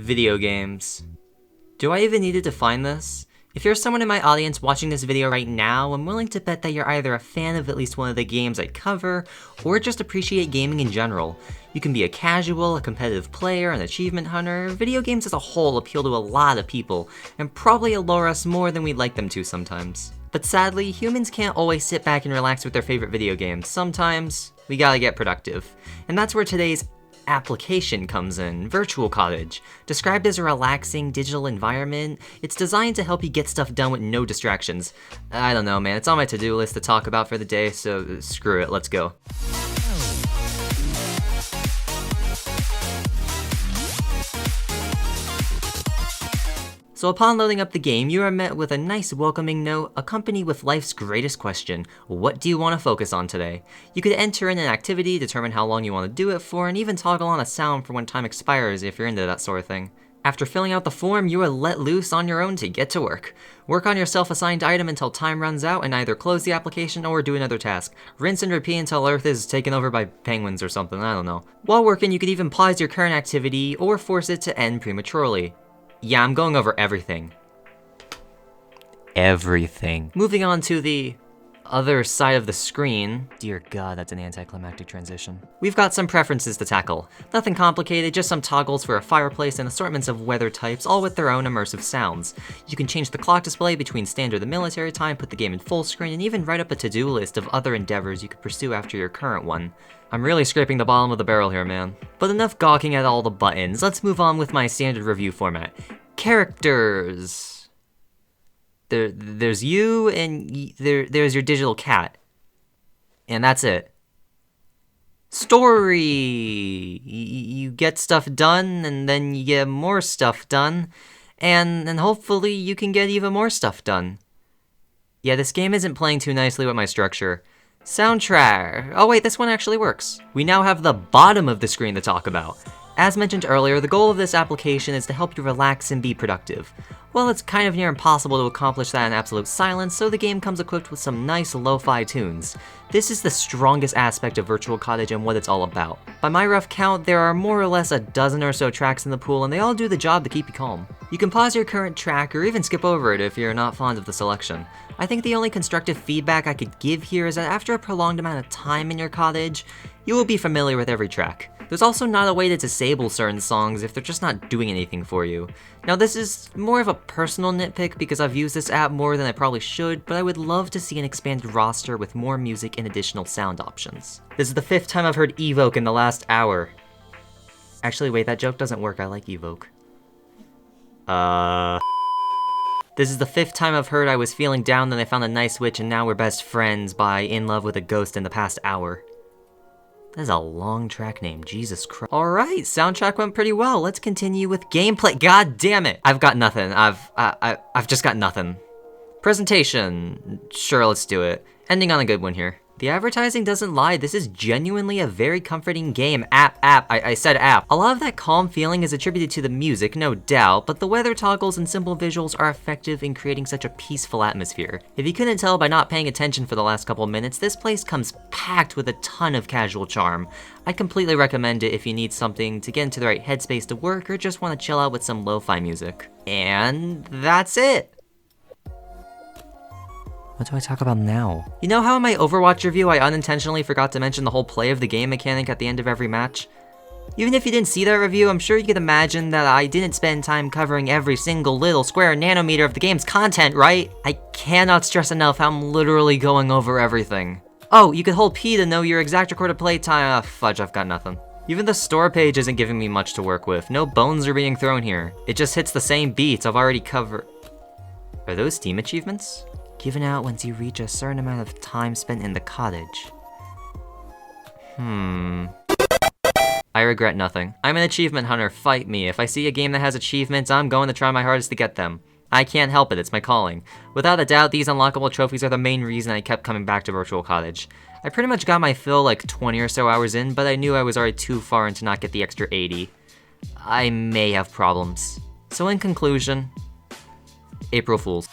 Video games. Do I even need to define this? If you're someone in my audience watching this video right now, I'm willing to bet that you're either a fan of at least one of the games I cover, or just appreciate gaming in general. You can be a casual, a competitive player, an achievement hunter. Video games as a whole appeal to a lot of people, and probably allure us more than we'd like them to sometimes. But sadly, humans can't always sit back and relax with their favorite video games. Sometimes, we gotta get productive. And that's where today's application comes in, Virtual Cottage. Described as a relaxing digital environment, it's designed to help you get stuff done with no distractions. I don't know, man, it's on my to-do list to talk about for the day, so screw it, let's go. So upon loading up the game, you are met with a nice welcoming note, accompanied with life's greatest question: what do you want to focus on today? You could enter in an activity, determine how long you want to do it for, and even toggle on a sound for when time expires if you're into that sort of thing. After filling out the form, you are let loose on your own to get to work. Work on your self-assigned item until time runs out and either close the application or do another task. Rinse and repeat until Earth is taken over by penguins or something, I don't know. While working, you could even pause your current activity or force it to end prematurely. Yeah, I'm going over everything. Everything. Moving on to the other side of the screen. Dear God, that's an anticlimactic transition. We've got some preferences to tackle. Nothing complicated, just some toggles for a fireplace and assortments of weather types, all with their own immersive sounds. You can change the clock display between standard and military time, put the game in full screen, and even write up a to-do list of other endeavors you could pursue after your current one. I'm really scraping the bottom of the barrel here, man. But enough gawking at all the buttons, let's move on with my standard review format. Characters. There's you, and there's your digital cat. And that's it. Story. You get stuff done, and then you get more stuff done, and hopefully you can get even more stuff done. Yeah, this game isn't playing too nicely with my structure. Soundtrack. Oh wait, this one actually works. We now have the bottom of the screen to talk about. As mentioned earlier, the goal of this application is to help you relax and be productive. Well, it's kind of near impossible to accomplish that in absolute silence, so the game comes equipped with some nice lo-fi tunes. This is the strongest aspect of Virtual Cottage and what it's all about. By my rough count, there are more or less a dozen or so tracks in the pool, and they all do the job to keep you calm. You can pause your current track or even skip over it if you're not fond of the selection. I think the only constructive feedback I could give here is that after a prolonged amount of time in your cottage, you will be familiar with every track. There's also not a way to disable certain songs if they're just not doing anything for you. Now this is more of a personal nitpick because I've used this app more than I probably should, but I would love to see an expanded roster with more music and additional sound options. This is the 5th time I've heard Evoke in the last hour. Actually wait, that joke doesn't work, I like Evoke. This is the 5th time I've heard I was feeling down, then I found a nice witch and now we're best friends by In Love with a Ghost in the past hour. That is a long track name, Jesus Christ. Alright, soundtrack went pretty well. Let's continue with gameplay. God damn it! I've got nothing. I've just got nothing. Presentation. Sure, let's do it. Ending on a good one here. The advertising doesn't lie, this is genuinely a very comforting game. I said app. A lot of that calm feeling is attributed to the music, no doubt, but the weather toggles and simple visuals are effective in creating such a peaceful atmosphere. If you couldn't tell by not paying attention for the last couple minutes, this place comes packed with a ton of casual charm. I completely recommend it if you need something to get into the right headspace to work or just want to chill out with some lo-fi music. And that's it! What do I talk about now? You know how in my Overwatch review I unintentionally forgot to mention the whole play of the game mechanic at the end of every match? Even if you didn't see that review, I'm sure you could imagine that I didn't spend time covering every single little square nanometer of the game's content, right? I cannot stress enough how I'm literally going over everything. Oh, you could hold P to know your exact recorded playtime. Fudge, I've got nothing. Even the store page isn't giving me much to work with. No bones are being thrown here. It just hits the same beats I've already covered. Are those Steam achievements? Given out once you reach a certain amount of time spent in the cottage. I regret nothing. I'm an achievement hunter, fight me. If I see a game that has achievements, I'm going to try my hardest to get them. I can't help it, it's my calling. Without a doubt, these unlockable trophies are the main reason I kept coming back to Virtual Cottage. I pretty much got my fill like 20 or so hours in, but I knew I was already too far in to not get the extra 80. I may have problems. So in conclusion, April Fools.